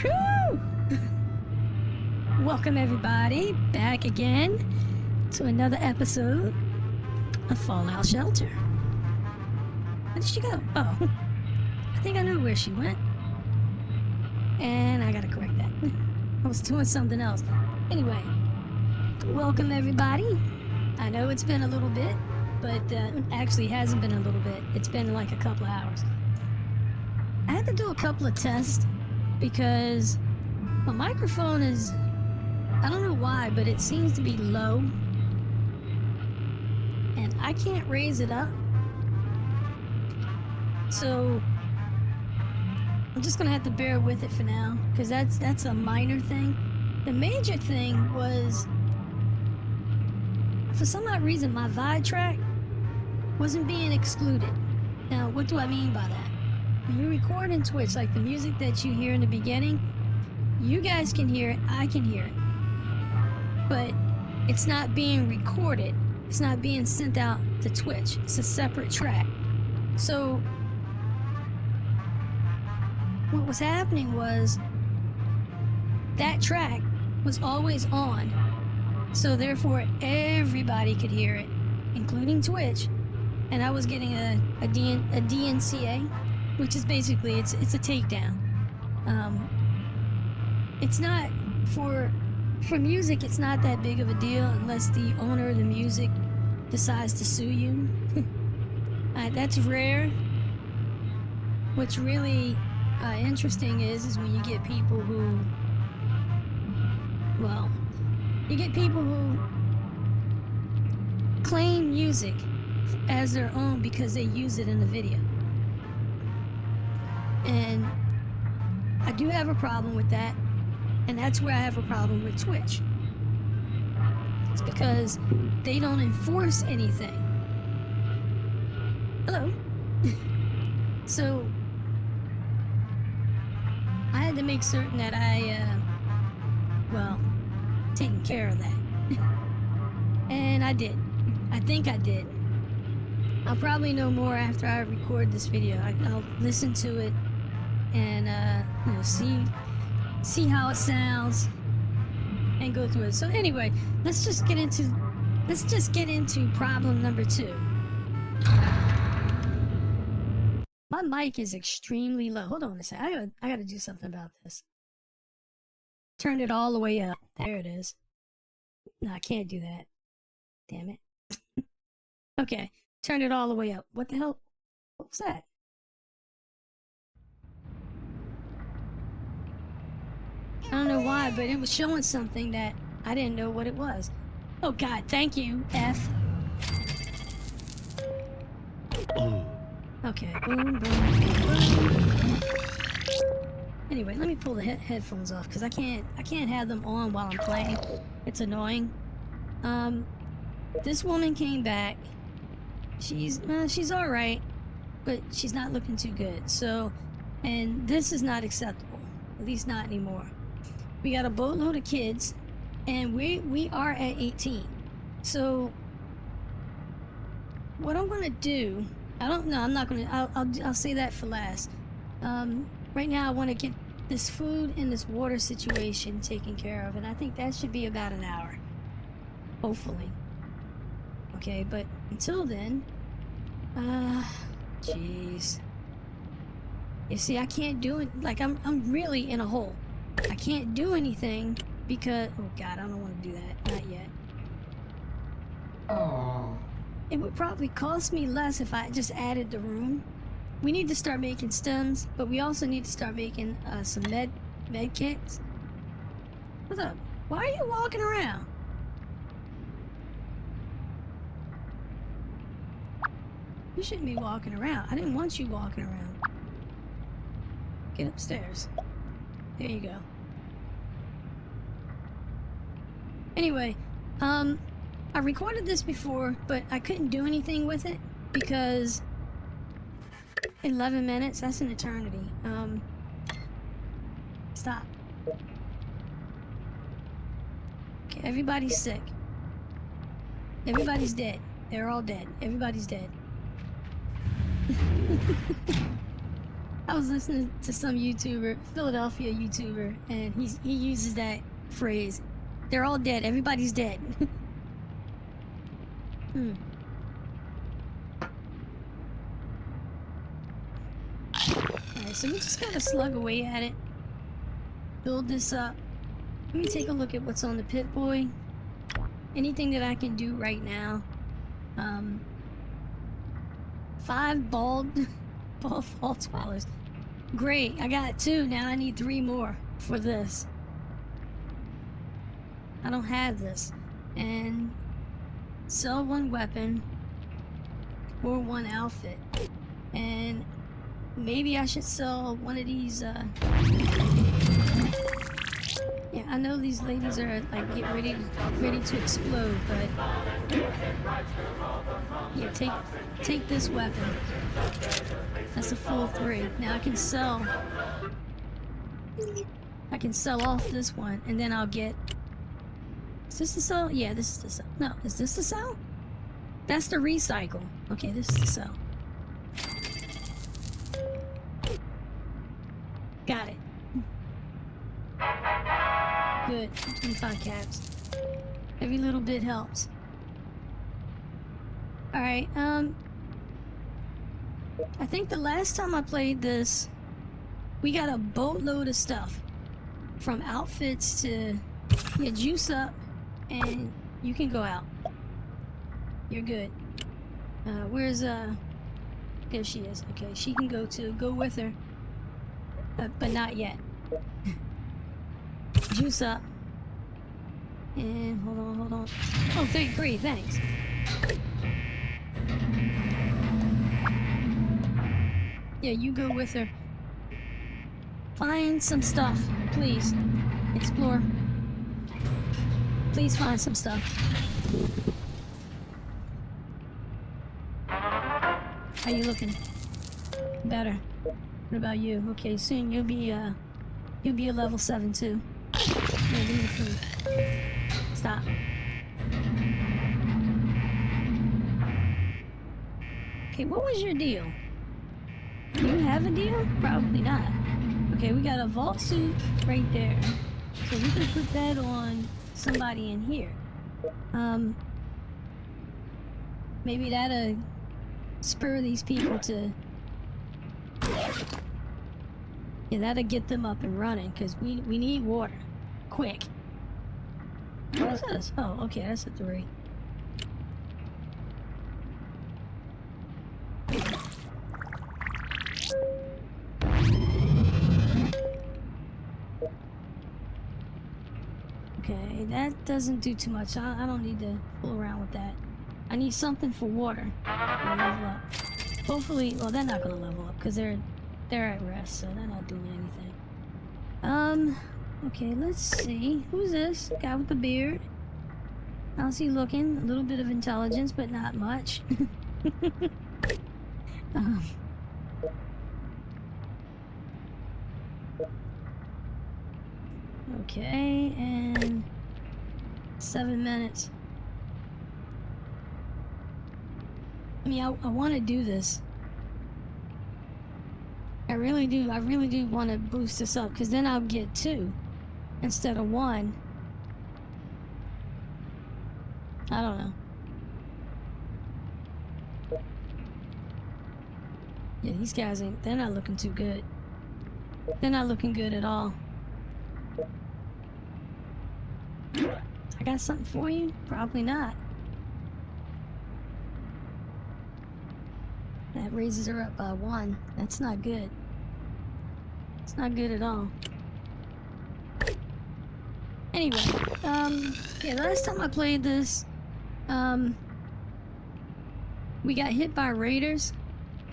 Whew! Welcome everybody back again to another episode of Fallout Shelter. Where did she go? Oh, I think I know where she went. And I gotta correct that. I was doing something else. Anyway, welcome everybody. I know it's been a little bit, but actually it hasn't been a little bit. It's been like a couple of hours. I had to do a couple of tests because my microphone is, I don't know why, but it seems to be low. And I can't raise it up. So I'm just gonna have to bear with it for now, because that's a minor thing. The major thing was, for some odd reason, my VI track wasn't being excluded. Now, what do I mean by that? When you record in Twitch, like the music that you hear in the beginning, you guys can hear it, I can hear it. But it's not being recorded. It's not being sent out to Twitch. It's a separate track. So what was happening was that track was always on. So therefore everybody could hear it, including Twitch. And I was getting a DNCA, which is basically, it's a takedown. It's not, for music, it's not that big of a deal unless the owner of the music decides to sue you. That's rare. What's really interesting is when you get people who, well, you get people who claim music as their own because they use it in the video. And I do have a problem with that, and that's where I have a problem with Twitch. It's because they don't enforce anything. Hello. So I had to make certain that taking care of that. And I did. I think I did. I'll probably know more after I record this video. I'll listen to it and see how it sounds and go through it. So anyway, let's just get into problem number 2. My mic is extremely low. Hold on a second. I gotta do something about this. Turn it all the way up. There it is. No, I can't do that. Damn it. Okay, turn it all the way up. What the hell? What was that? I don't know why, but it was showing something that I didn't know what it was. Oh God, thank you, F. Okay, boom, boom, boom. Anyway, let me pull the headphones off because I can't have them on while I'm playing. It's annoying. This woman came back. She's all right, but she's not looking too good. So, and this is not acceptable. At least not anymore. We got a boatload of kids, and we are at 18. So, what I'm gonna do, I don't know. I'm not gonna. I'll say that for last. Right now, I want to get this food and this water situation taken care of, and I think that should be about an hour, hopefully. Okay, but until then, jeez. You see, I can't do it. Like I'm really in a hole. I can't do anything because, oh God, I don't want to do that. Not yet. Oh. It would probably cost me less if I just added the room. We need to start making stems, but we also need to start making some med kits. What's up? Why are you walking around? You shouldn't be walking around. I didn't want you walking around. Get upstairs. There you go. Anyway, I recorded this before, but I couldn't do anything with it because 11 minutes, that's an eternity. Stop. Okay, everybody's sick. Everybody's dead. They're all dead. Everybody's dead. I was listening to some YouTuber, Philadelphia YouTuber, and he uses that phrase. They're all dead. Everybody's dead. Alright, so we just gotta slug away at it. Build this up. Let me take a look at what's on the Pit Boy. Anything that I can do right now. 5 bald fall swallows. Great, I got 2. Now I need 3 more for this. I don't have this. And sell 1 weapon or 1 outfit. And maybe I should sell one of these, yeah, I know these ladies are like get ready to explode, but yeah, take this weapon. That's a full 3. Now I can sell off this one, and then I'll get. Is this the sell? Yeah, this is the sell. No, is this the sell? That's the recycle. Okay, this is the sell. Got it. Good. 25 caps. Every little bit helps. Alright, I think the last time I played this, we got a boatload of stuff. From outfits to juice up, and you can go out. You're good. Where's, there she is. Okay, she can go with her. But not yet. Juice up. And hold on. Oh, great, thanks. Yeah, you go with her. Find some stuff, please. Explore. Please find some stuff. How you looking? Better. What about you? Okay, soon you'll be a level 7 too. Yeah, give me the food. Stop. Okay, what was your deal? Do you have a deal? Probably not. Okay, we got a vault suit right there. So we can put that on somebody in here. Maybe that'll spur these people to... Yeah, that'll get them up and running, because we need water. Quick. What is this? Oh, okay, that's a 3. Okay, that doesn't do too much. I don't need to fool around with that. I need something for water to level up. Hopefully, well, they're not gonna level up because they're at rest, so they're not doing anything. Okay, let's see. Who's this? Guy with the beard. How's he looking? A little bit of intelligence, but not much. Okay, and 7 minutes. I mean, I want to do this. I really do want to boost this up, because then I'll get 2 instead of 1. I don't know. Yeah, these guys they're not looking too good. They're not looking good at all. I got something for you? Probably not. That raises her up by 1. That's not good. It's not good at all. Anyway, yeah, last time I played this, we got hit by raiders,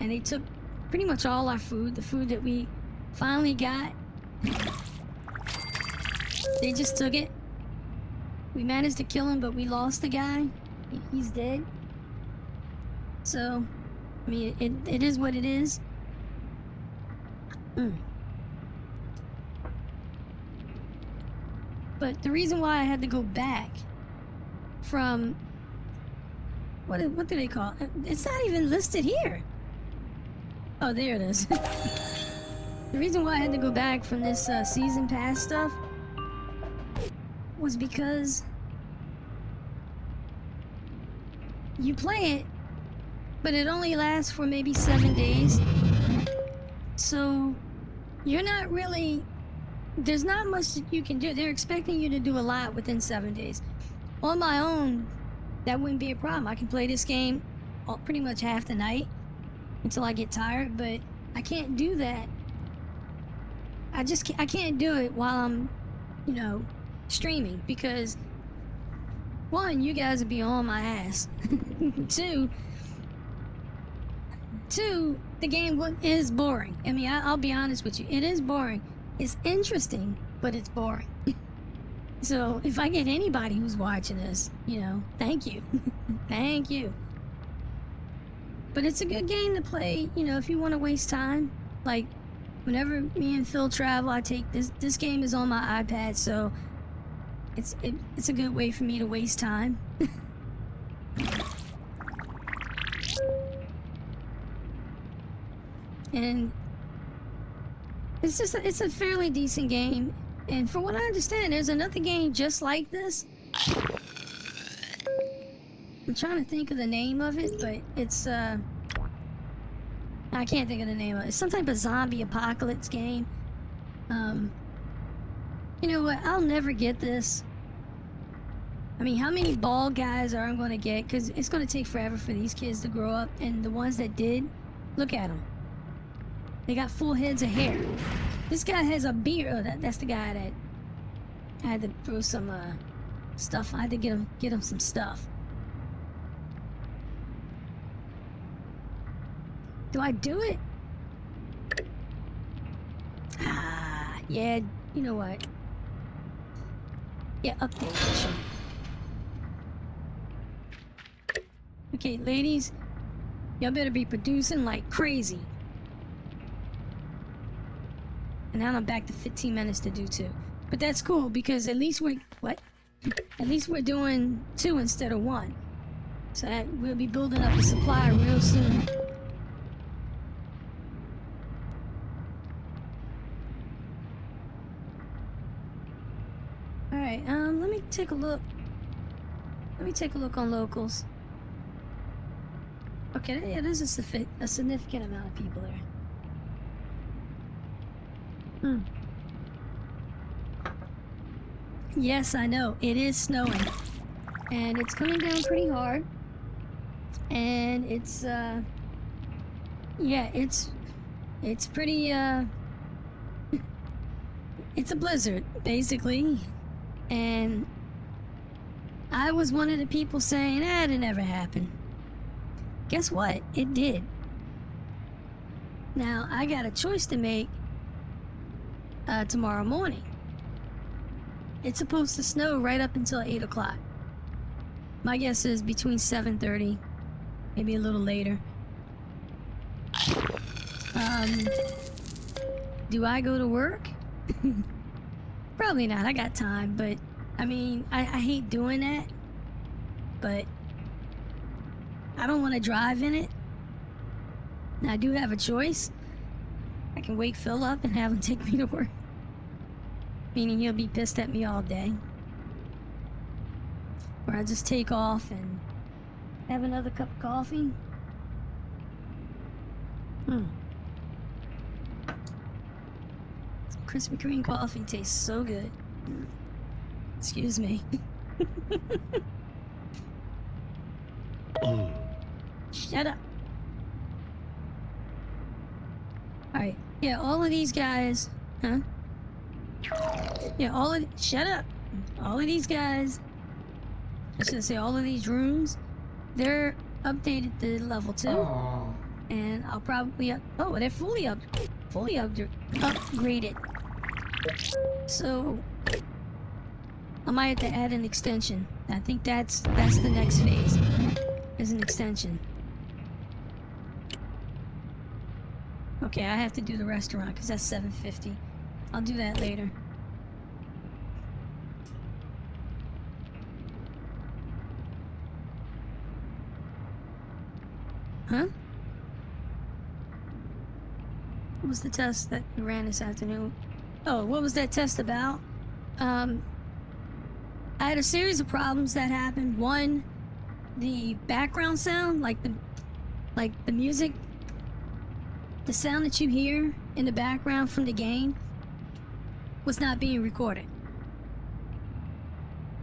and they took pretty much all our food, the food that we finally got. They just took it. We managed to kill him, but we lost the guy. He's dead. So, I mean, it is what it is. But the reason why I had to go back from... What do they call it? It's not even listed here. Oh, there it is. The reason why I had to go back from this season pass stuff was because you play it, but it only lasts for maybe 7 days. So you're not really, there's not much that you can do. They're expecting you to do a lot within 7 days. On my own, that wouldn't be a problem. I can play this game pretty much half the night until I get tired, but I can't do that. I can't do it while I'm, you know, streaming, because one, you guys would be on my ass. Two, the game is boring. I mean, I'll be honest with you. It is boring. It's interesting, but it's boring. So if I get anybody who's watching this, you know, thank you. Thank you. But it's a good game to play, you know, if you want to waste time. Like, whenever me and Phil travel, I take this game is on my iPad, so it's a good way for me to waste time. And it's a fairly decent game. And from what I understand, there's another game just like this. I'm trying to think of the name of it, but it's I can't think of the name of it. It's some type of zombie apocalypse game. You know what? I'll never get this. I mean, how many bald guys are I going to get? Because it's going to take forever for these kids to grow up. And the ones that did, look at them. They got full heads of hair. This guy has a beard. Oh, that's the guy that I had to throw some stuff. I had to get him some stuff. Do I do it? Ah, yeah. You know what? Yeah, update. Okay, ladies, y'all better be producing like crazy. And now I'm back to 15 minutes to do 2. But that's cool, because at least at least we're doing 2 instead of 1. So that we'll be building up a supply real soon. Alright, let me take a look. Let me take a look on locals. Okay, yeah, there's a significant amount of people there. Yes, I know. It is snowing. And it's coming down pretty hard. And it's, yeah, it's pretty, it's a blizzard, basically. And I was one of the people saying, it'll never happen. Guess what? It did. Now, I got a choice to make tomorrow morning. It's supposed to snow right up until 8 o'clock. My guess is between 7:30, maybe a little later. Do I go to work? Probably not. I got time, but I mean, I hate doing that, but I don't want to drive in it. Now, I do have a choice. I can wake Phil up and have him take me to work. Meaning he'll be pissed at me all day. Or I just take off and have another cup of coffee. Krispy Kreme coffee tastes so good. Excuse me. Shut up. Alright, yeah, all of these guys, huh? Yeah, shut up. All of these guys, I should say all of these rooms, they're updated to level 2. Aww. And I'll probably, they're fully upgraded. So, I might have to add an extension. I think that's the next phase, is an extension. Okay, I have to do the restaurant because that's $7.50. I'll do that later. Huh? was the test that we ran this afternoon? Oh, what was that test about? I had a series of problems that happened. One, the background sound, like the music, the sound that you hear in the background from the game was not being recorded.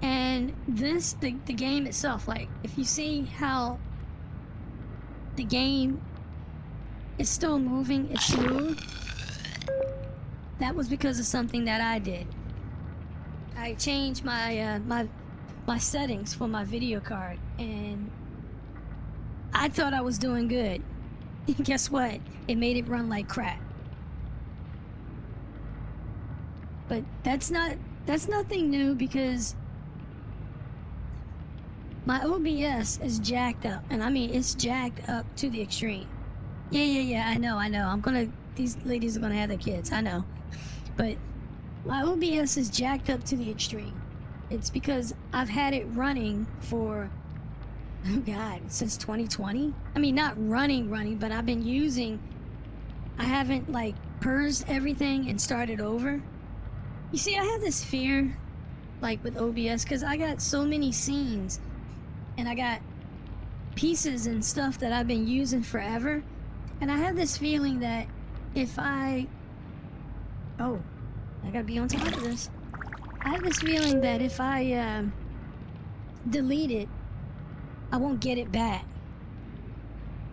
And the game itself, like, if you see how the game is still moving, it's smooth, that was because of something that I did. I changed my my settings for my video card, and I thought I was doing good. Guess what? It made it run like crap. But that's nothing new, because my OBS is jacked up, and I mean, it's jacked up to the extreme. Yeah, I know. These ladies are gonna have their kids, I know. But my OBS is jacked up to the extreme. It's because I've had it running for, oh God, since 2020. I mean, not running, but I've been I haven't like purged everything and started over. You see, I have this fear, like with OBS, because I got so many scenes, and I got pieces and stuff that I've been using forever, and I have this feeling that if I gotta be on top of this. I have this feeling that if I delete it, I won't get it back,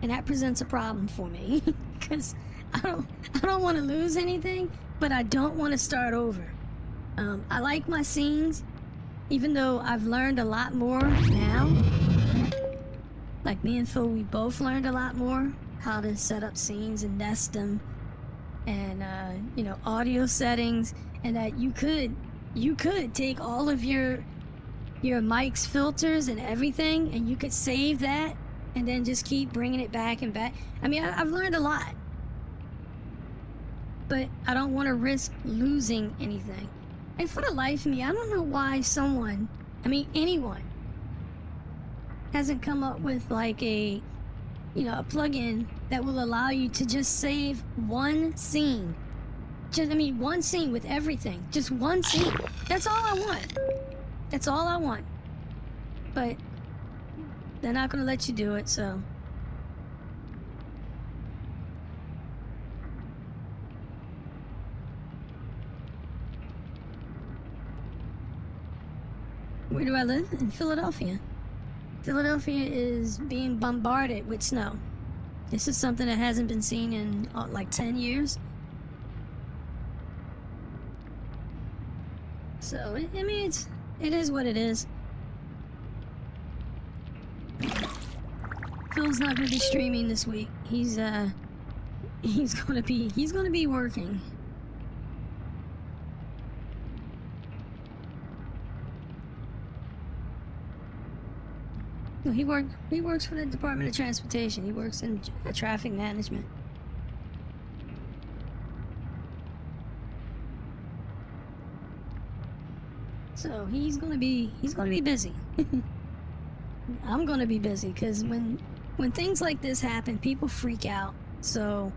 and that presents a problem for me because I don't want to lose anything, but I don't want to start over. I like my scenes, even though I've learned a lot more now. Like me and Phil, we both learned a lot more how to set up scenes and nest them, and audio settings, and that you could take all of your mic's filters and everything, and you could save that and then just keep bringing it back and back. I mean, I've learned a lot, but I don't want to risk losing anything. And for the life of me, I don't know why anyone hasn't come up with like a plugin that will allow you to just save one scene. One scene with everything. Just one scene. That's all I want. That's all I want. But they're not gonna let you do it, so. Where do I live? In Philadelphia. Philadelphia is being bombarded with snow. This is something that hasn't been seen in like 10 years. So, it is what it is. Phil's not gonna be streaming this week. He's gonna be working. He works for the Department of Transportation. He works in traffic management. So he's gonna be busy. I'm gonna be busy because when things like this happen, people freak out. So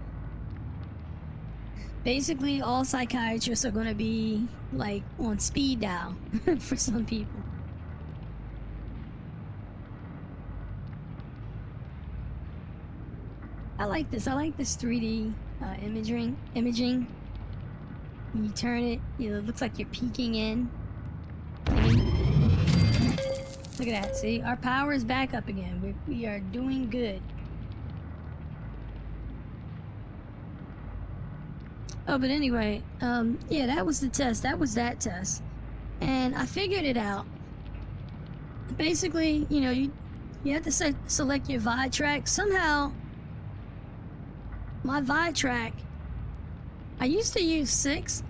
basically, all psychiatrists are gonna be like on speed dial for some people. I like this 3D imaging. When you turn it, it looks like you're peeking in. Look at that. See, our power is back up again. We are doing good. Oh, but anyway, yeah, that was the test. That was that test, and I figured it out. Basically, you have to select your VOD track. Somehow, my VOD track, I used to use 6,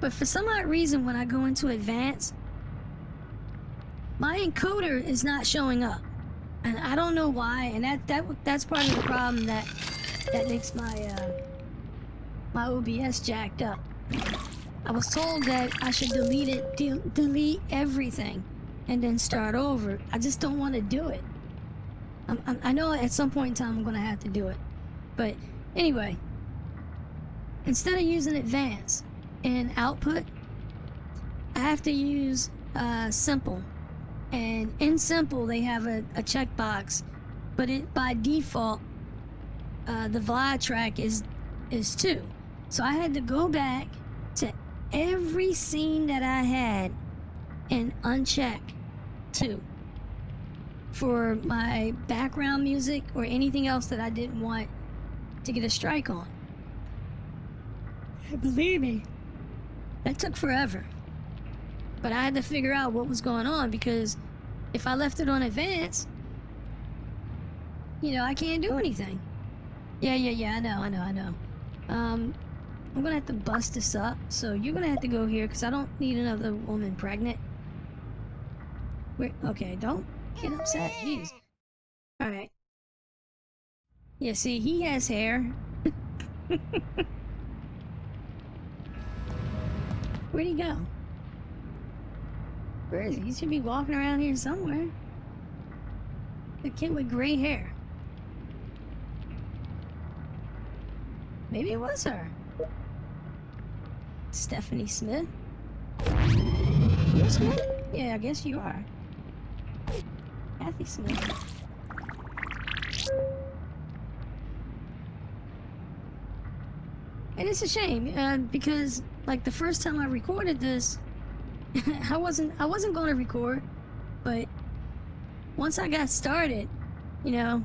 but for some odd reason, when I go into advanced, my encoder is not showing up, and I don't know why. And that's part of the problem that makes my my OBS jacked up. I was told that I should delete everything, and then start over. I just don't want to do it. I know at some point in time I'm gonna have to do it, but anyway, instead of using advanced and output, I have to use simple. And in simple, they have a checkbox, but it by default, the VI track is 2. So I had to go back to every scene that I had and uncheck 2 for my background music or anything else that I didn't want to get a strike on. And believe me, that took forever. But I had to figure out what was going on, because if I left it on advance, I can't do anything. Yeah, I know. I'm gonna have to bust this up, so you're gonna have to go here, because I don't need another woman pregnant. Okay, don't get upset, jeez. Alright. Yeah, see, he has hair. Where'd he go? Where is he? He should be walking around here somewhere. The kid with gray hair. Maybe it was her. Stephanie Smith? You're Smith? Yeah, I guess you are. Kathy Smith. And it's a shame, because like the first time I recorded this, I wasn't going to record, but once I got started, the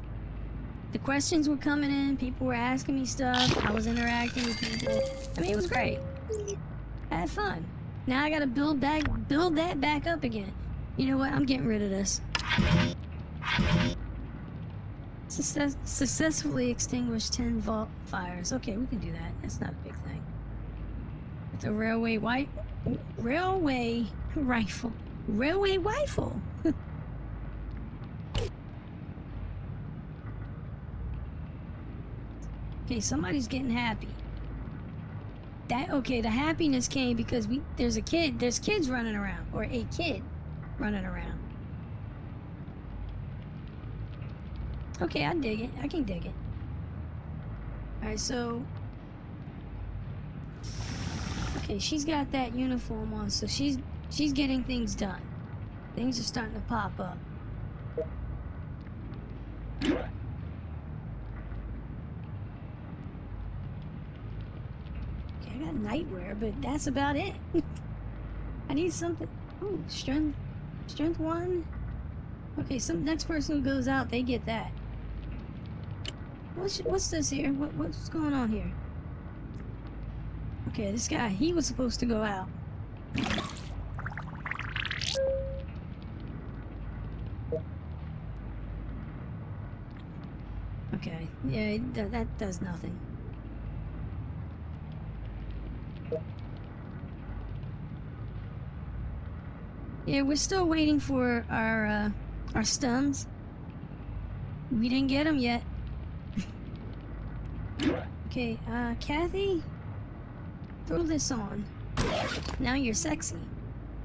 questions were coming in, people were asking me stuff, I was interacting with people. I mean, it was great. I had fun. Now I gotta build that back up again. You know what? I'm getting rid of this. Successfully extinguished 10 vault fires. Okay, we can do that. That's not a big thing. With a railway rifle. Railway rifle. Okay, somebody's getting happy. The happiness came because there's kids running around, or a kid running around. Okay, I dig it. I can dig it. Alright, so... Okay, she's got that uniform on, so she's getting things done. Things are starting to pop up. Okay, I got nightwear, but that's about it. I need something... Ooh, strength 1. Okay, next person who goes out, they get that. What's this here? What's going on here? Okay, this guy, he was supposed to go out. Okay, yeah, that does nothing. Yeah, we're still waiting for our stuns. We didn't get them yet. Okay, Kathy, throw this on. Now you're sexy.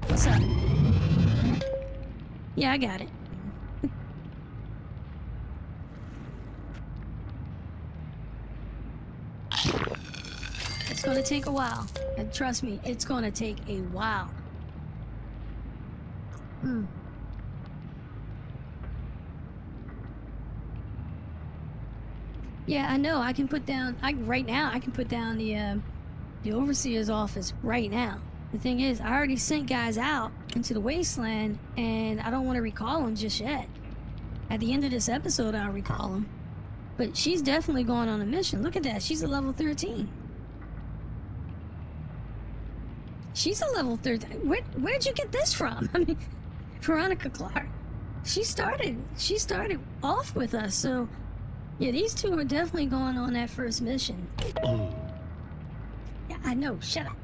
What's up? Yeah, I got it. It's gonna take a while. And trust me, it's gonna take a while. Yeah, I know. I can put down. Right now. I can put down the overseer's office right now. The thing is, I already sent guys out into the wasteland, and I don't want to recall them just yet. At the end of this episode, I'll recall them. But she's definitely going on a mission. Look at that. She's a level 13. She's a level 13. Where'd you get this from? I mean, Veronica Clark. She started off with us, so. Yeah, these two are definitely going on that first mission. Yeah, I know. Shut up.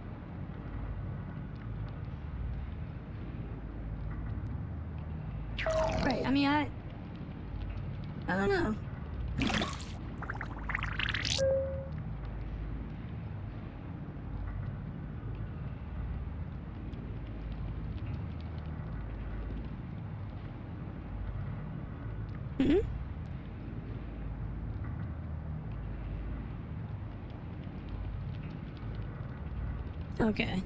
Right, I mean, I don't know. Mm-hmm. Okay.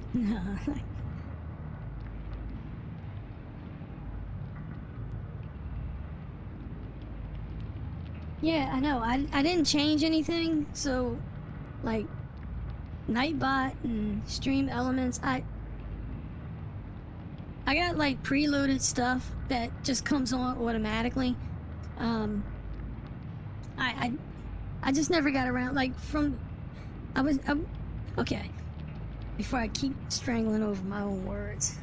Yeah, I know. I didn't change anything, so like Nightbot and Stream Elements, I got like preloaded stuff that just comes on automatically. Um, I just never got around like from okay. Before I keep strangling over my own words,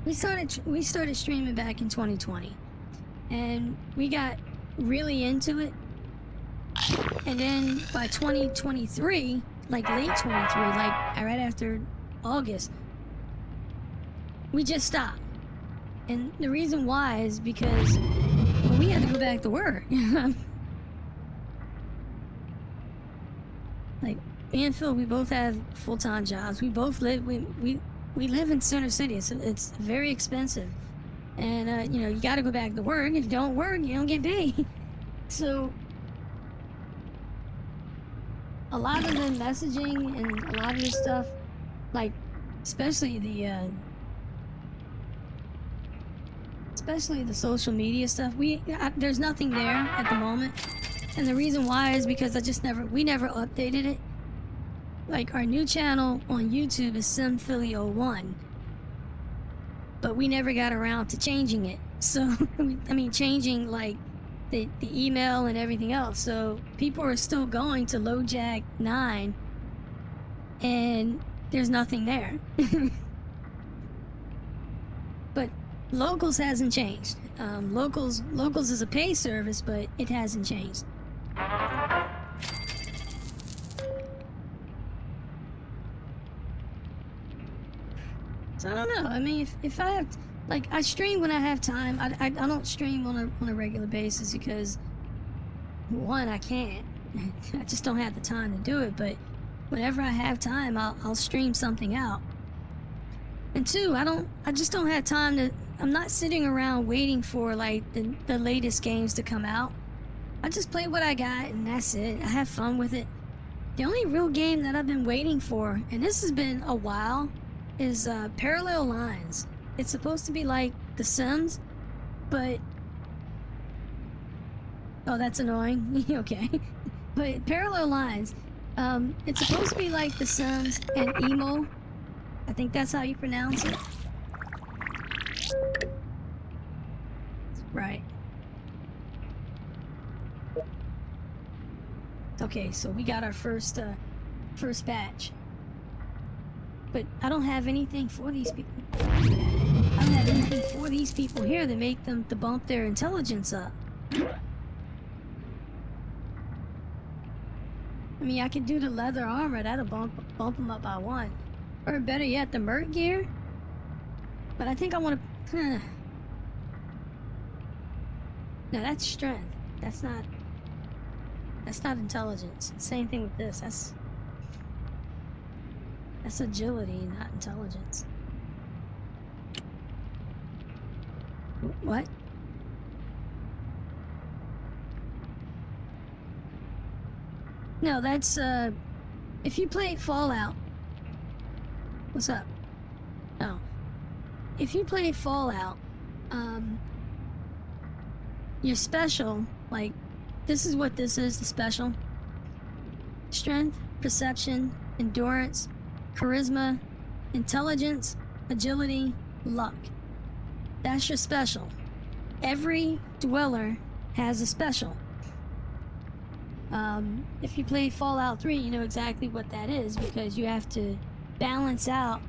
we started streaming back in 2020, and we got really into it. And then by 2023, like late 23, like right after August, we just stopped. And the reason why is because we had to go back to work. Like me and Phil, we both have full-time jobs. We both live we live in Center City, so it's very expensive. And you know, you got to go back to work. If you don't work, you don't get paid. So a lot of the messaging and a lot of the stuff, like especially the social media stuff, there's nothing there at the moment. And the reason why is because we never updated it. Like our new channel on YouTube is SimPhilly01, but we never got around to changing it. So I mean, changing like the email and everything else. So people are still going to LoJack9, and there's nothing there. But Locals hasn't changed. Locals is a pay service, but it hasn't changed. So I don't know. I mean, if I have, like, I stream when I have time. I don't stream on a regular basis because, one, I can't. I just don't have the time to do it. But whenever I have time, I'll stream something out. And two, I just don't have time to. I'm not sitting around waiting for like the latest games to come out. I just play what I got and that's it. I have fun with it. The only real game that I've been waiting for, and this has been a while, is Parallel Lines. It's supposed to be like The Sims, but oh, that's annoying. Okay, but Parallel Lines, it's supposed to be like The Sims and emo. I think that's how you pronounce it. Right. Okay, so we got our first batch. But I don't have anything for these people. I don't have anything for these people here to make them to bump their intelligence up. I mean, I could do the leather armor. That'll bump them up by 1. Or better yet, the merc gear. But I think I want to. No, that's strength. That's not intelligence. Same thing with this. That's agility, not intelligence. What? No, that's if you play Fallout. What's up? Oh. If you play Fallout, your special, like, this is what this is, the special. Strength, perception, endurance, charisma, intelligence, agility, luck. That's your special. Every dweller has a special. If you play Fallout 3, you know exactly what that is because you have to balance out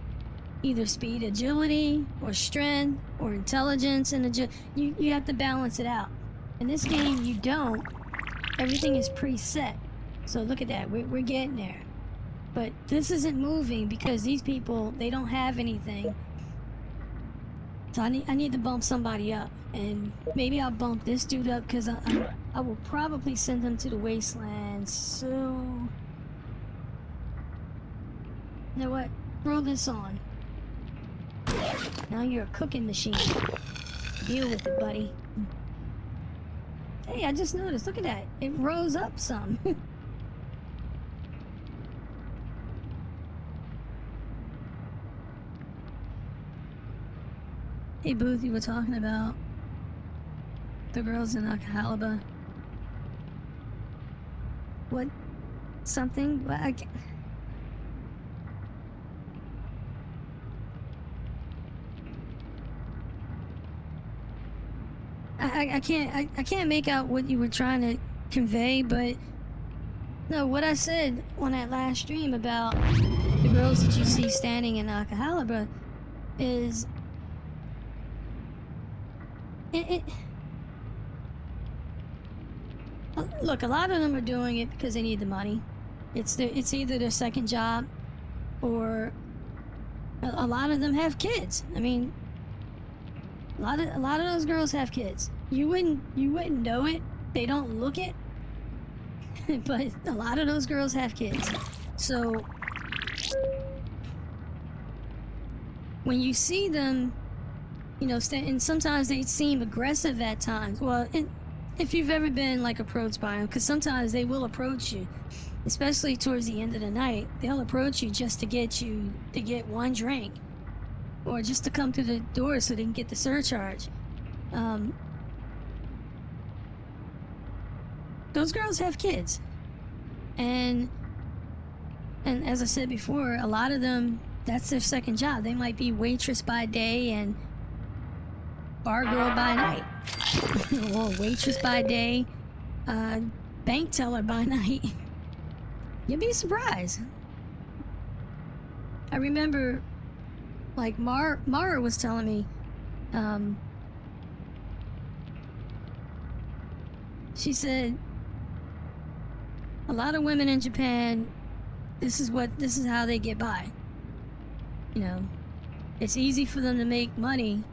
either speed, agility, or strength, or intelligence and you have to balance it out. In this game, you don't. Everything is preset. So look at that. We're getting there. But this isn't moving because these people, they don't have anything. So I need to bump somebody up. And maybe I'll bump this dude up because I will probably send him to the wasteland. So, you know what? Throw this on. Now you're a cooking machine. Deal with it, buddy. Hey, I just noticed. Look at that. It rose up some. Hey Booth, you were talking about the girls in Alcalaba. What? Something? What? I can't make out what you were trying to convey, but no, what I said on that last stream about the girls that you see standing in Alcalaba is look, a lot of them are doing it because they need the money. It's either their second job, or a lot of them have kids. I mean, a lot of those girls have kids. You wouldn't know it. They don't look it. But a lot of those girls have kids. So when you see them, you know, and sometimes they seem aggressive at times. Well, if you've ever been like approached by them, because sometimes they will approach you, especially towards the end of the night. They'll approach you just to get one drink, or just to come through the door so they can get the surcharge. Those girls have kids, and as I said before, a lot of them, that's their second job. They might be waitress by day and bar girl by night, or waitress by day, bank teller by night. You'd be surprised. I remember, like, Mara was telling me, she said a lot of women in Japan, this is how they get by. You know, it's easy for them to make money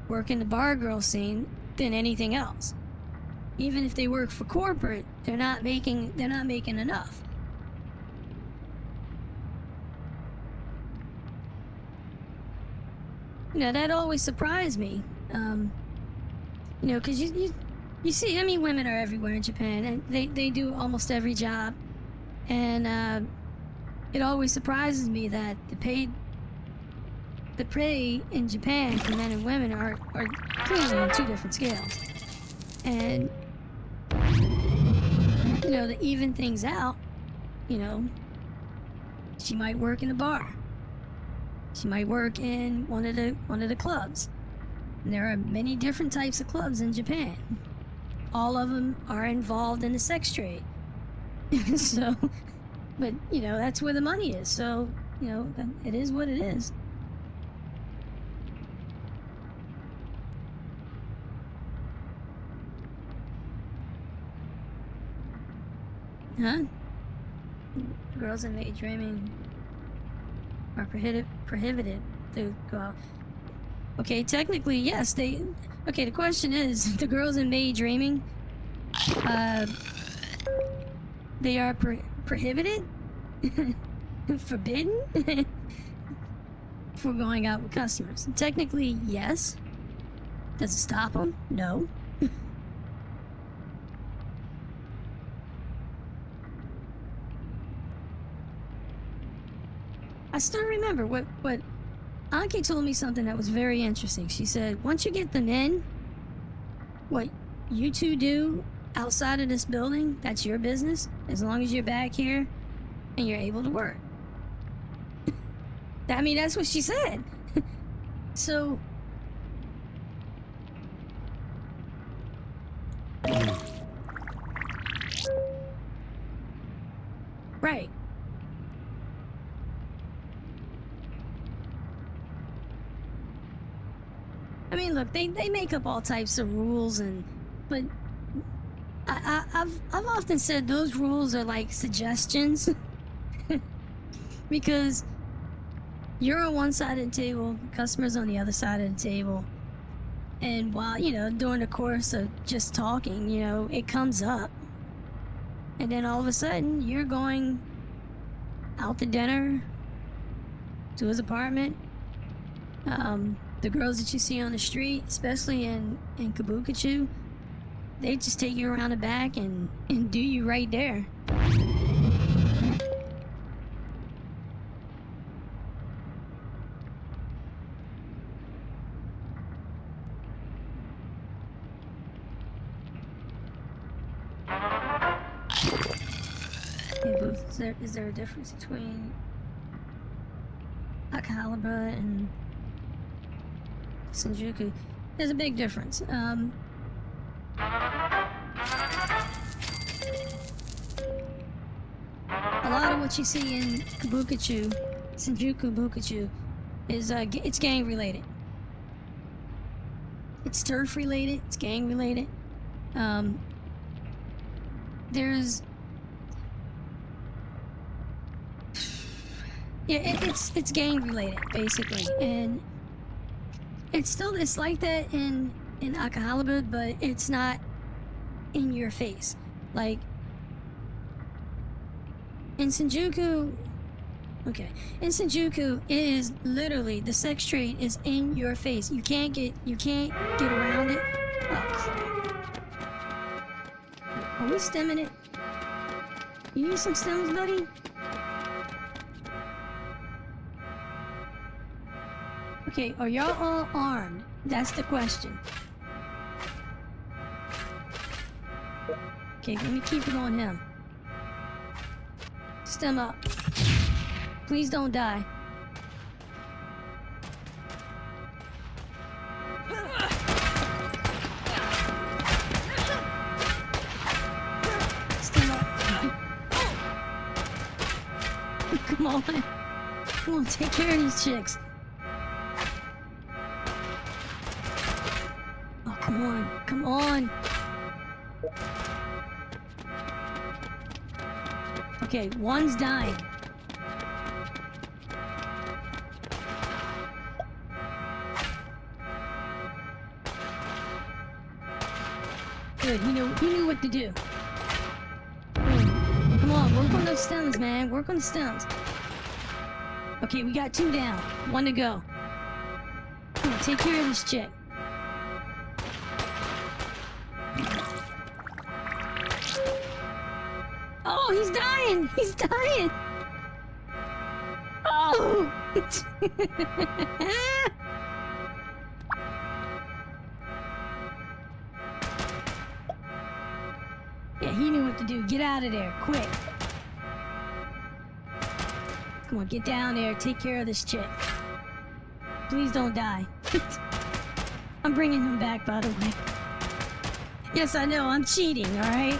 working the bar girl scene than anything else. Even if they work for corporate, they're not making enough. You know, that always surprised me. You know, because you see, I mean, women are everywhere in Japan, and they do almost every job, and it always surprises me that the pay in Japan for men and women are clearly on two different scales. And you know, to even things out, you know, she might work in a bar. She might work in one of the clubs. And there are many different types of clubs in Japan. All of them are involved in the sex trade. So, but you know, that's where the money is. So, you know, it is what it is. Huh? Girls in May dreaming are prohibited to go out. Okay, technically, yes, okay, the question is, the girls in May dreaming, they are prohibited? Forbidden? For going out with customers. Technically, yes. Does it stop them? No. I still remember what Anki told me something that was very interesting. She said, once you get them in, what you two do outside of this building, that's your business, as long as you're back here and you're able to work. I mean, that's what she said. So, right. I mean, look, they make up all types of rules, but I've often said those rules are like suggestions. Because you're on one side of the table, customers on the other side of the table, and while, you know, during the course of just talking, you know, it comes up, and then all of a sudden you're going out to dinner, to his apartment. The girls that you see on the street, especially in Kabukicho, they just take you around the back and do you right there. Hey Booth, is there a difference between Akihabara and Shinjuku? There's a big difference. A lot of what you see in Kabukicho, Shinjuku Bukichu, is it's gang related. It's turf related. It's gang related. There's it's gang related basically, and it's like that in Akihabara, but it's not in your face. Like in Shinjuku, okay, in Shinjuku, it is literally the sex trade is in your face. You can't get around it. Oh crap! Are we stemming it? You need some stems, buddy? Okay, are y'all all armed? That's the question. Okay, let me keep it on him. Stem up. Please don't die. Stem up. Come on. Come on, take care of these chicks. Oh, come on. Come on. Okay, one's dying. Good, he knew what to do. Come on, work on those stems, man. Work on the stems. Okay, we got 2 down. 1 to go. Come on, take care of this chick. Oh, he's dying! He's dying! Oh! Yeah, he knew what to do. Get out of there, quick. Come on, get down there. Take care of this chick. Please don't die. I'm bringing him back, by the way. Yes, I know. I'm cheating, alright?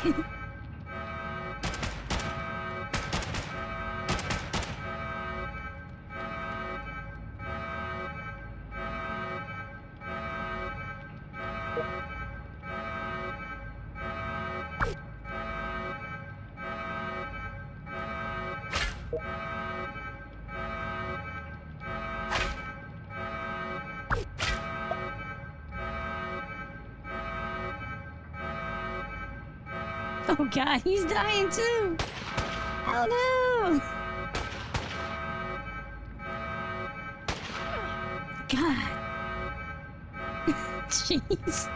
Oh god, he's dying too! Oh no! God. Jeez.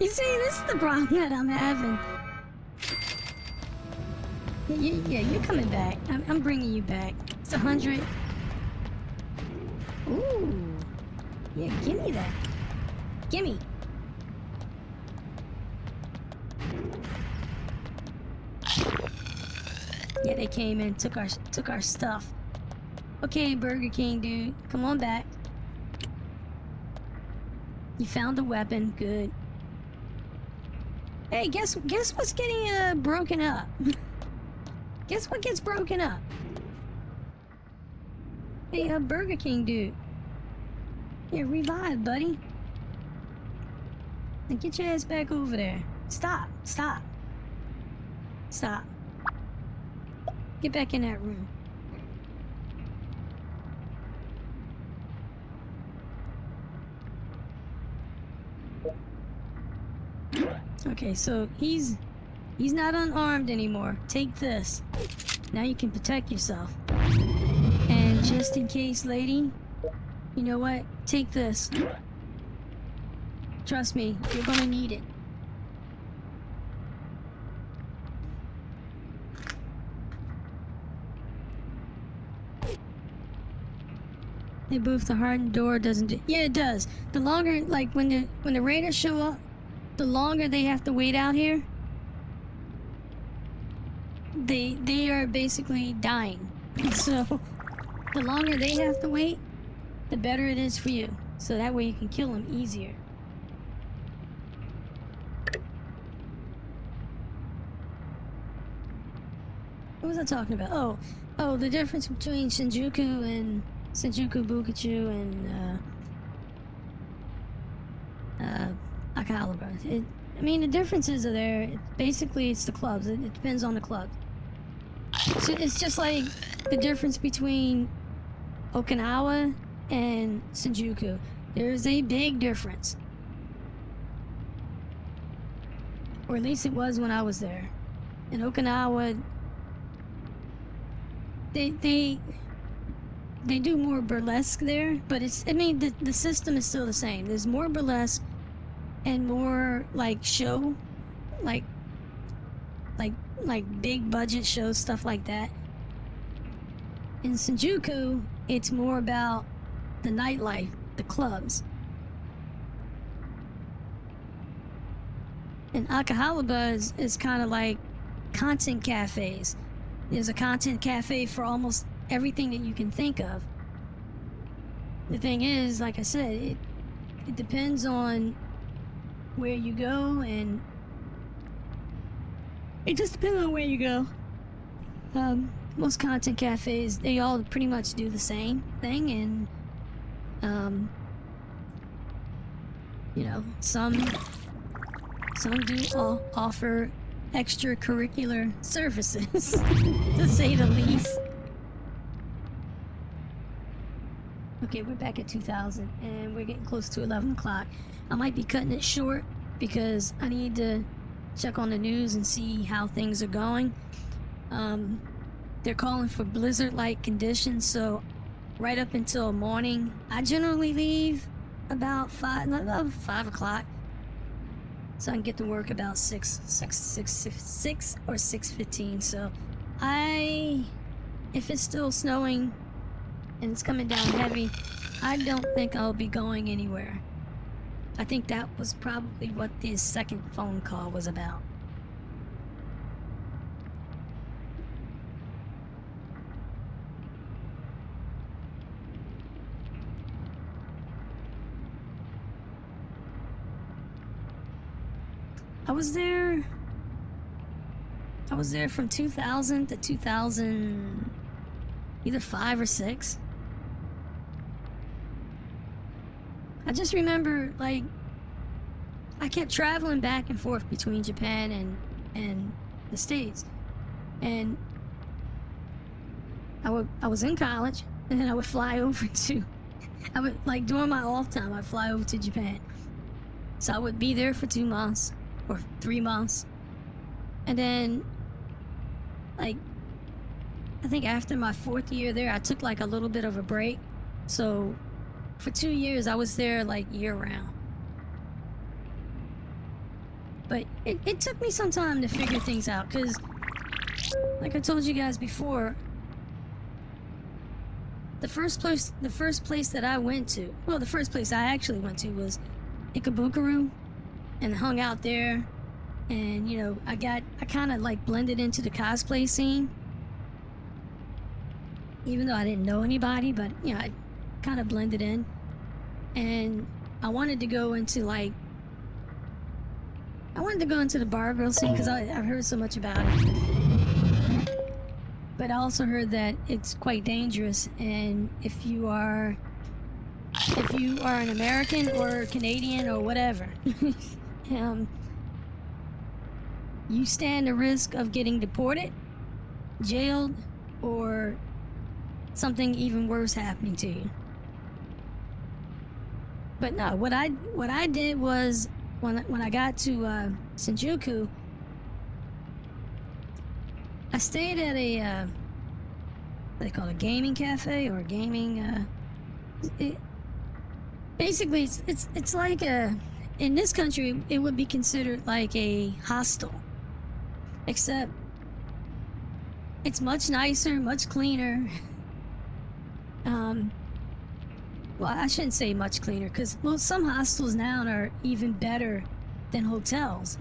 You see, this is the problem that I'm having. Yeah, you're coming back. I'm bringing you back. It's 100. Ooh. Yeah, give me that. Gimme. Yeah, they came in, took our stuff. Okay, Burger King dude, come on back. You found the weapon, good. Hey, guess what's getting broken up? Guess what gets broken up? Hey, Burger King dude. Yeah, revive, buddy. And get your ass back over there. Stop. Get back in that room. Okay, so he's not unarmed anymore. Take this. Now you can protect yourself. And just in case, lady, you know what? Take this. Trust me, you're gonna need it. Hey Booth, the hardened door doesn't do— yeah, it does. The longer, like when the raiders show up, the longer they have to wait out here. they are basically dying. So the longer they have to wait, the better it is for you. So that way you can kill them easier. What was I talking about? Oh, the difference between Shinjuku Bukachu and Akihabara. I mean, the differences are there. Basically, it's the clubs. It depends on the club. So it's just like the difference between Okinawa and Shinjuku. There's a big difference. Or at least it was when I was there. In Okinawa, they do more burlesque there, but the system is still the same. There's more burlesque and more like show, like big budget shows, stuff like that. In Shinjuku, it's more about the nightlife, the clubs. And Akihabara is kind of like content cafes. There's a content cafe for almost everything that you can think of. The thing is, like I said, it depends on where you go, and it just depends on where you go. Most content cafes, they all pretty much do the same thing, and some do offer extracurricular services, to say the least. Okay, we're back at 2000, and we're getting close to 11 o'clock. I might be cutting it short because I need to check on the news and see how things are going. They're calling for blizzard-like conditions, so right up until morning. I generally leave about 5 o'clock, so I can get to work about 6 or 6:15. So if it's still snowing and it's coming down heavy, I don't think I'll be going anywhere. I think that was probably what this second phone call was about. I was there from 2000 to 2000, either 5 or 6. I just remember, like, I kept traveling back and forth between Japan and the States. And I was in college, and then I would fly over during my off time, I'd fly over to Japan. So I would be there for 2 months or 3 months. And then, like, I think after my 4th year there, I took like a little bit of a break. So for 2 years, I was there like year round. But it took me some time to figure things out, because like I told you guys before, the first place that I went to, well, the first place I actually went to was Ikebukuro, and hung out there. And I kind of like blended into the cosplay scene, even though I didn't know anybody, but I kind of blended in. And I wanted to go into the bar girl scene because I've heard so much about it. But I also heard that it's quite dangerous, and if you are an American or Canadian or whatever, you stand the risk of getting deported, jailed, or something even worse happening to you. But no, what I did was, when I got to Shinjuku, I stayed at a what they call a gaming cafe, or a gaming. Basically, it's like in this country it would be considered like a hostel, except it's much nicer, much cleaner. Well, I shouldn't say much cleaner, because some hostels now are even better than hotels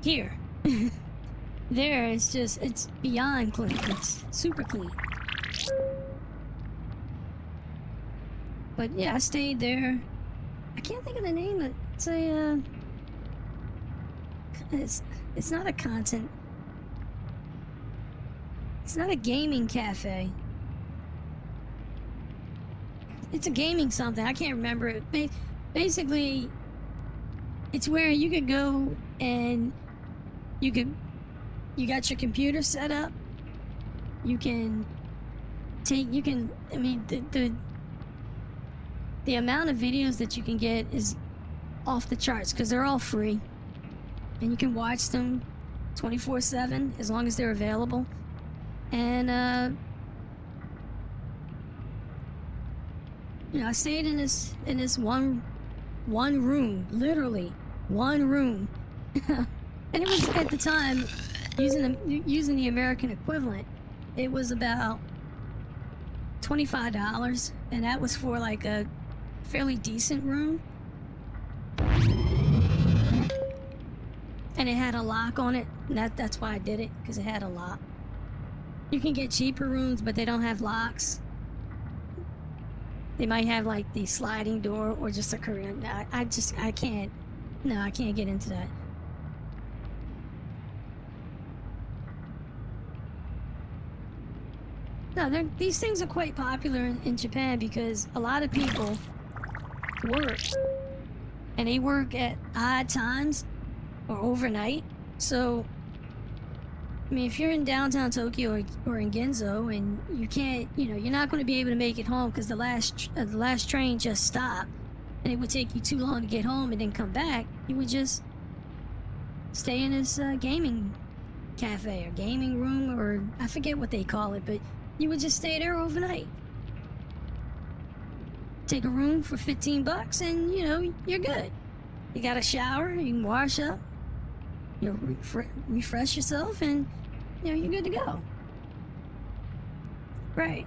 here. there, it's beyond clean. It's super clean. But yeah, I stayed there. I can't think of the name of it. It's a, it's not a content. It's not a gaming cafe. It's a gaming something. I can't remember it. Basically, it's where you could go and you got your computer set up. I mean, the amount of videos that you can get is off the charts because they're all free. And you can watch them 24/7 as long as they're available. And, you know, I stayed in this one room, literally one room. And it was, at the time, using the American equivalent, it was about $25, and that was for like a fairly decent room. And it had a lock on it, and that's why I did it, because it had a lock. You can get cheaper rooms, but they don't have locks. They might have like the sliding door or just a Korean. I can't get into that. No, these things are quite popular in Japan because a lot of people work, and they work at odd times or overnight. So, I mean, if you're in downtown Tokyo or in Ginzo and you can't, you know, you're not going to be able to make it home because the last train just stopped, and it would take you too long to get home and then come back. You would just stay in this gaming cafe or gaming room, or I forget what they call it, but you would just stay there overnight. Take a room for $15 and, you know, you're good. You got a shower, you can wash up, you refresh yourself, and, you know, you're good to go. Right.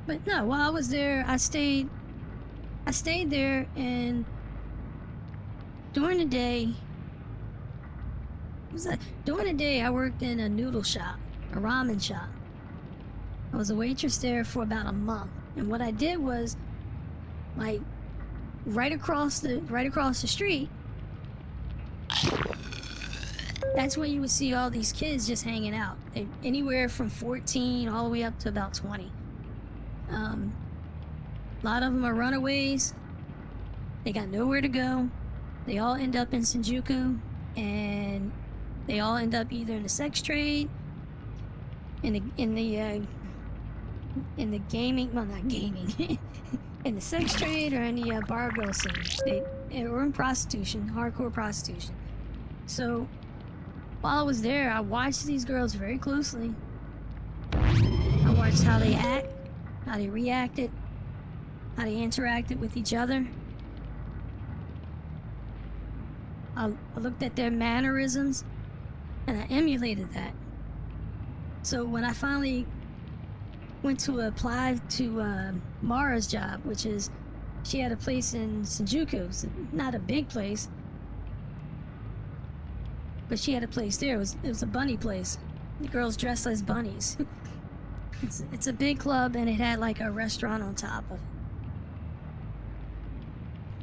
But no, while I was there, I stayed there, and during the day, I worked in a noodle shop, a ramen shop. I was a waitress there for about a month, and what I did was, like, right across the street, that's where you would see all these kids just hanging out. Anywhere from 14 all the way up to about 20. A lot of them are runaways. They got nowhere to go. They all end up in Shinjuku, and they all end up either in the sex trade, in the gaming, well, not gaming, in the sex trade, or in the bar girl scene. Or in prostitution, hardcore prostitution. So while I was there, I watched these girls very closely. I watched how they act, how they reacted, how they interacted with each other. I looked at their mannerisms, and I emulated that. So when I finally went to apply to Mara's job, which is, she had a place in Shinjuku, so not a big place, but she had a place there. It was a bunny place. The girls dressed as bunnies. It's a big club, and it had like a restaurant on top of it.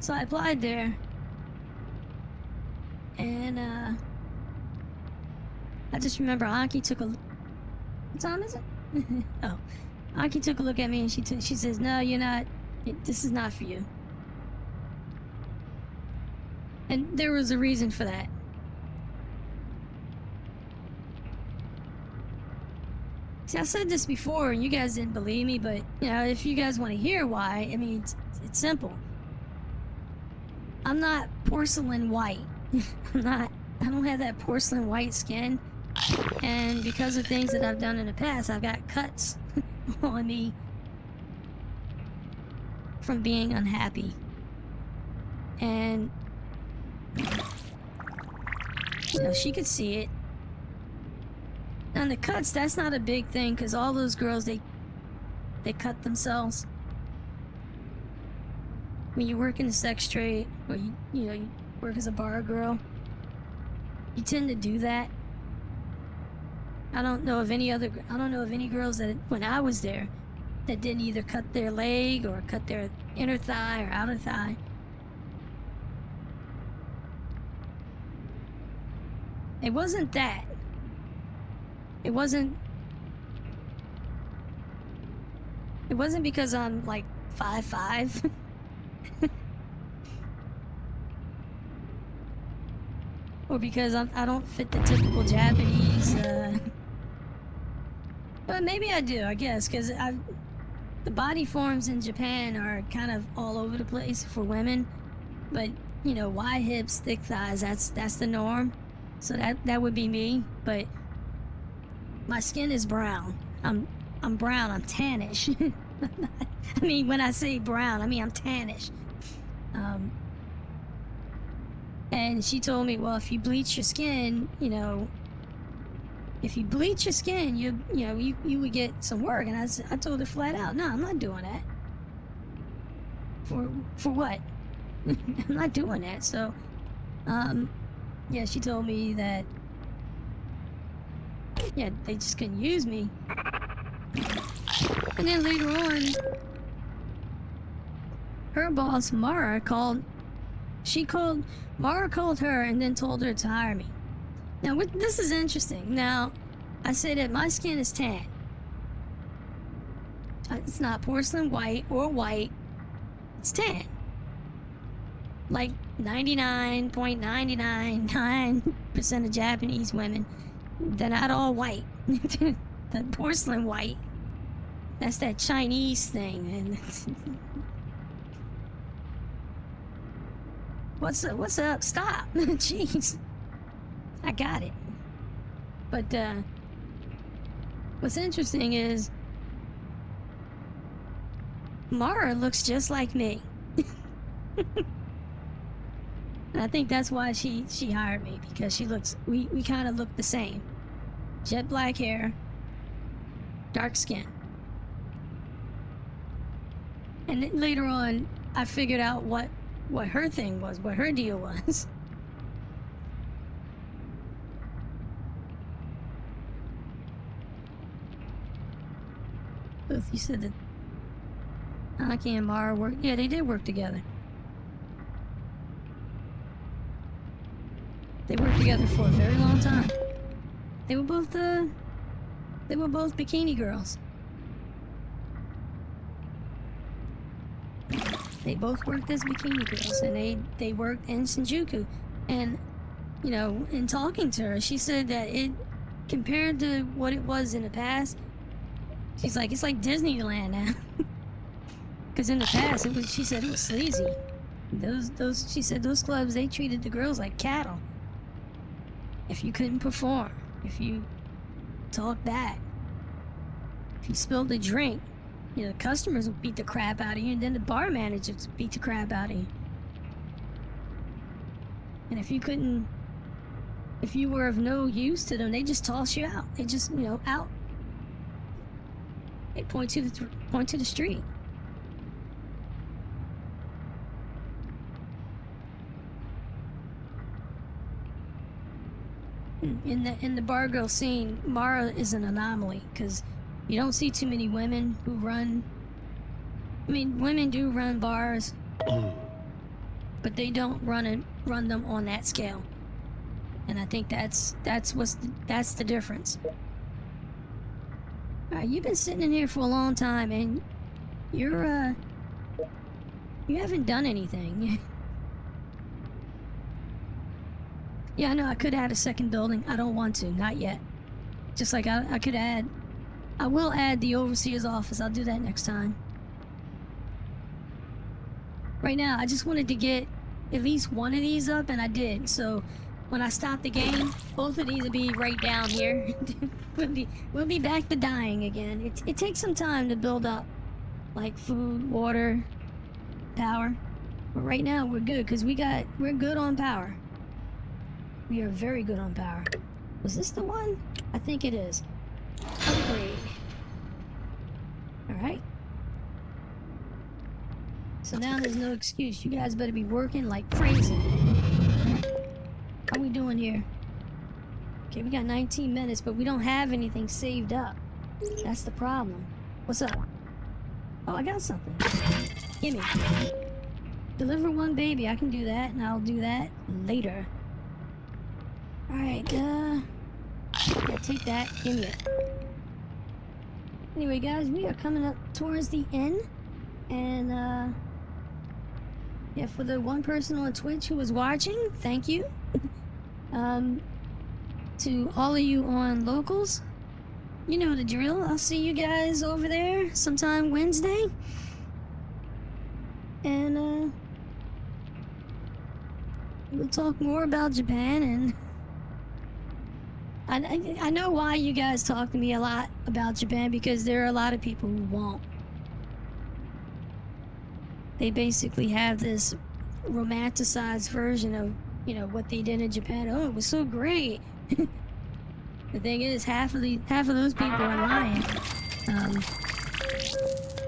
So I applied there, and I just remember Aki took a... What time is it? Oh. Aki took a look at me, and she says, "No, you're not. This is not for you." And there was a reason for that. See, I said this before, and you guys didn't believe me, but, you know, if you guys want to hear why, I mean, it's simple. I'm not porcelain white. I don't have that porcelain white skin. And because of things that I've done in the past, I've got cuts on me from being unhappy. And, you know, she could see it. And the cuts, that's not a big thing, because all those girls, they cut themselves when you work in the sex trade, or you work as a bar girl, you tend to do that. I don't know of any girls that, when I was there, that didn't either cut their leg or cut their inner thigh or outer thigh. It wasn't that. It wasn't because I'm like 5'5". Or because I don't fit the typical Japanese, but maybe I do, I guess, because the body forms in Japan are kind of all over the place for women, but wide hips, thick thighs, that's the norm. So that would be me, but my skin is brown. I'm brown, I'm tannish. I mean, when I say brown, I mean I'm tannish. And she told me, well, if you bleach your skin, you would get some work. And I told her flat out, no, I'm not doing that. For what? I'm not doing that. So, yeah, she told me that, yeah, they just couldn't use me. And then later on, her boss, Mara, Mara called her and then told her to hire me. Now, this is interesting. Now, I say that my skin is tan. It's not porcelain white or white. It's tan. Like 99.999% of Japanese women, they're not all white. The porcelain white. That's that Chinese thing. And What's up? Stop. Jeez. I got it. But, what's interesting is Mara looks just like me. And I think that's why she hired me, because we kind of look the same. Jet black hair, dark skin. And then later on, I figured out what her thing was, what her deal was. You said that Aki and Mara worked. Yeah, they did work together. They worked together for a very long time. They were both bikini girls. They both worked as bikini girls, and they worked in Shinjuku. And in talking to her, she said that it, compared to what it was in the past, she's like, it's like Disneyland now. Because in the past, she said it was sleazy. She said those clubs, they treated the girls like cattle. If you couldn't perform, if you talked back, if you spilled a drink, the customers would beat the crap out of you, and then the bar managers would beat the crap out of you. And if you were of no use to them, they just toss you out. They just, out. They point to the street. In the bar girl scene, Mara is an anomaly, because you don't see too many women who run. I mean, women do run bars, but they don't run them on that scale. And I think that's the difference. You've been sitting in here for a long time, and you haven't done anything. Yeah, I know I could add a second building. I don't want to, not yet. Just like I will add the overseer's office. I'll do that next time. Right now, I just wanted to get at least one of these up, and I did. So when I stop the game, both of these will be right down here. We'll be back to dying again. It takes some time to build up, like food, water, power. But right now we're good, because we're good on power. We are very good on power. Was this the one? I think it is. Upgrade. Alright. So now there's no excuse. You guys better be working like crazy. How are we doing here? Okay, we got 19 minutes, but we don't have anything saved up. That's the problem. What's up? Oh, I got something. Gimme. Deliver one baby. I can do that, and I'll do that later. Alright, yeah, take that. Gimme it. Anyway, guys, we are coming up towards the end. And, yeah, for the one person on Twitch who was watching, thank you. To all of you on locals, you know the drill. I'll see you guys over there sometime Wednesday. And, we'll talk more about Japan. And I know why you guys talk to me a lot about Japan, because there are a lot of people who won't. They basically have this romanticized version of, you know, what they did in Japan. Oh, it was so great. The thing is, half of those people are lying.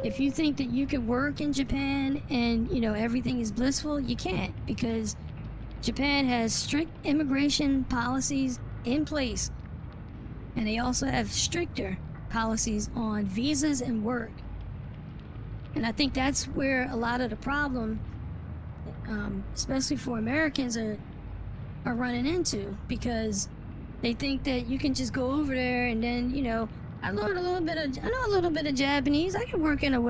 If you think that you can work in Japan and, you know, everything is blissful, you can't, because Japan has strict immigration policies in place, and they also have stricter policies on visas and work. And I think that's where a lot of the problem, especially for Americans, are running into, because they think that you can just go over there and then, you know, I know a little bit of Japanese. I can work in a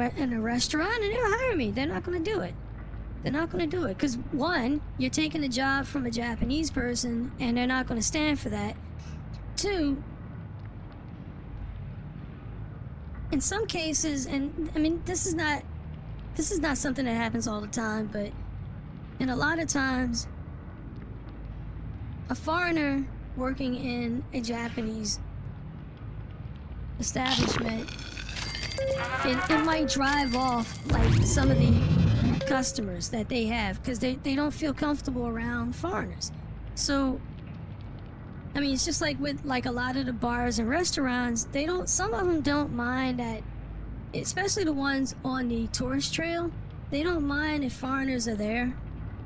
restaurant and they'll hire me. They're not going to do it. They're not going to do it because, one, you're taking a job from a Japanese person and they're not going to stand for that. Two, in some cases, and I mean, this is not something that happens all the time, but in a lot of times, a foreigner working in a Japanese establishment, it might drive off like some of the customers that they have, because they don't feel comfortable around foreigners. So I mean, it's just like with like a lot of the bars and restaurants, some of them don't mind that, especially the ones on the tourist trail, they don't mind if foreigners are there.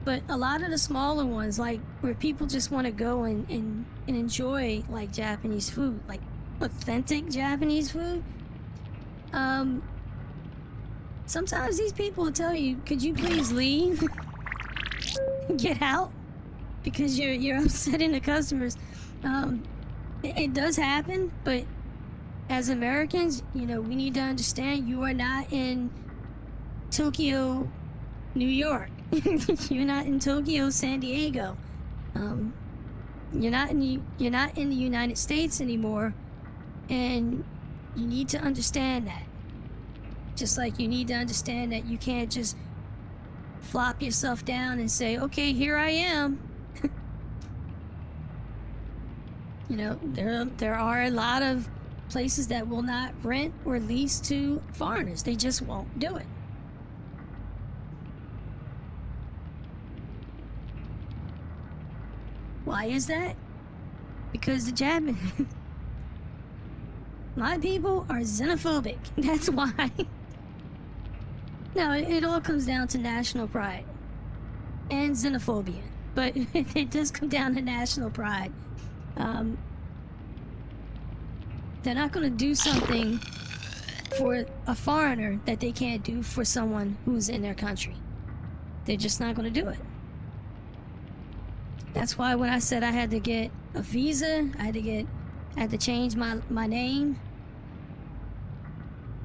But a lot of the smaller ones, like where people just want to go and enjoy like Japanese food, like authentic Japanese food, sometimes these people will tell you, could you please leave? Get out, because you're upsetting the customers. It does happen, but as Americans, you know, we need to understand you are not in Tokyo, New York. You're not in Tokyo, San Diego. You're not in the United States anymore, and you need to understand that. Just like you need to understand that you can't just flop yourself down and say, okay, here I am. You know, there are a lot of places that will not rent or lease to foreigners. They just won't do it. Why is that? Because the Japanese, my people are xenophobic. That's why. No, it all comes down to national pride and xenophobia, but it does come down to national pride. They're not going to do something for a foreigner that they can't do for someone who's in their country. They're just not going to do it. That's why when I said I had to get a visa, I had to change my name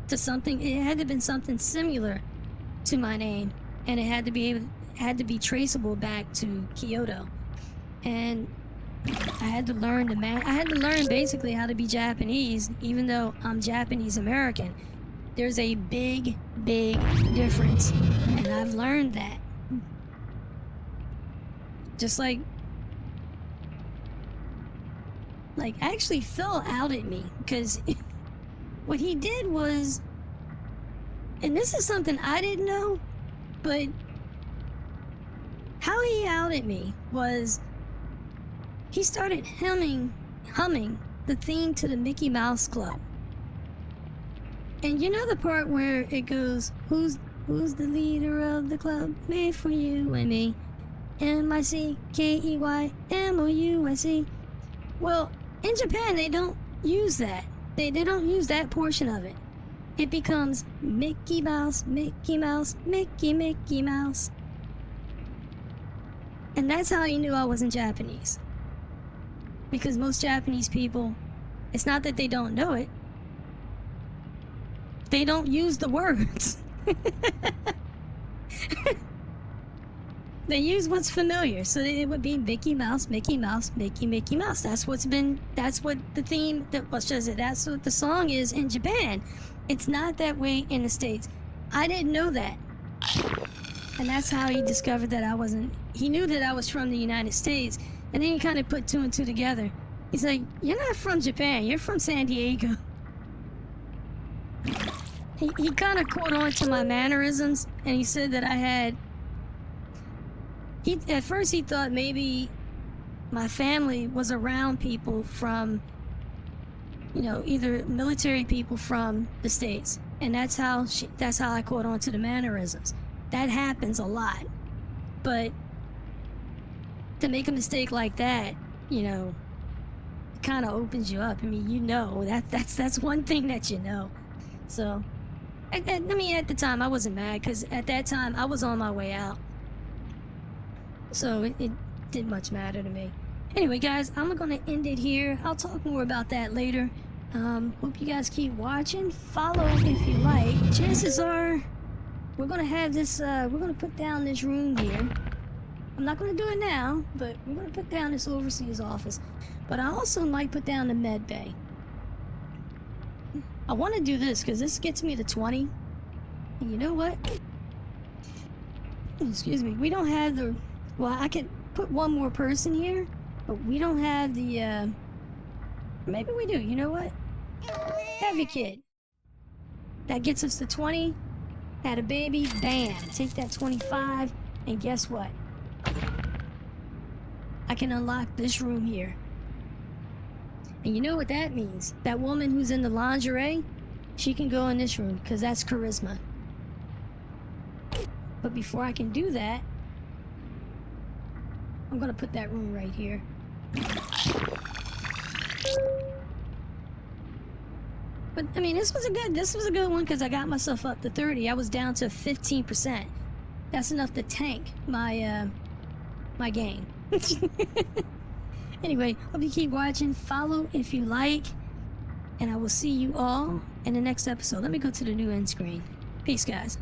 to something. It had to have been something similar to my name, and it had to be traceable back to Kyoto. And I had to learn basically how to be Japanese, even though I'm Japanese American. There's a big difference, and I've learned that. Just like actually Phil outed me, because what he did was, and this is something I didn't know, but how he outed me was he started humming the theme to the Mickey Mouse Club. And you know the part where it goes, Who's the leader of the club made for you and me? MICKEYMOUSE. Well, in Japan, they don't use that. They don't use that portion of it. It becomes Mickey Mouse, Mickey Mouse, Mickey Mouse. And that's how you knew I wasn't Japanese. Because most Japanese people, it's not that they don't know it, they don't use the words. They use what's familiar, so it would be Mickey Mouse, Mickey Mouse, Mickey Mouse. That's what the theme, that's what the song is in Japan. It's not that way in the States. I didn't know that. And that's how he discovered that he knew that I was from the United States, and then he kind of put two and two together. He's like, you're not from Japan, you're from San Diego. He kind of caught on to my mannerisms, and he said that I had... At first he thought maybe my family was around people from, either military people from the States. And that's how I caught on to the mannerisms. That happens a lot. But to make a mistake like that, it kind of opens you up. I mean, that's one thing that you know. So, at the time I wasn't mad, because at that time I was on my way out. So it didn't much matter to me. Anyway, guys, I'm going to end it here. I'll talk more about that later. Hope you guys keep watching. Follow if you like. Chances are we're going to have this, we're going to put down this room here. I'm not going to do it now, but we're going to put down this overseer's office. But I also might put down the med bay. I want to do this because this gets me to 20. And you know what? Excuse me. We don't have the... Well, I could put one more person here, but we don't have the, maybe we do. You know what? Have your kid. That gets us to 20. Had a baby. Bam. Take that 25. And guess what? I can unlock this room here. And you know what that means? That woman who's in the lingerie, she can go in this room, because that's charisma. But before I can do that, I'm gonna put that room right here. But I mean, this was a good one, because I got myself up to 30. I was down to 15%. That's enough to tank my my game. Anyway, hope you keep watching. Follow if you like, and I will see you all in the next episode. Let me go to the new end screen. Peace, guys.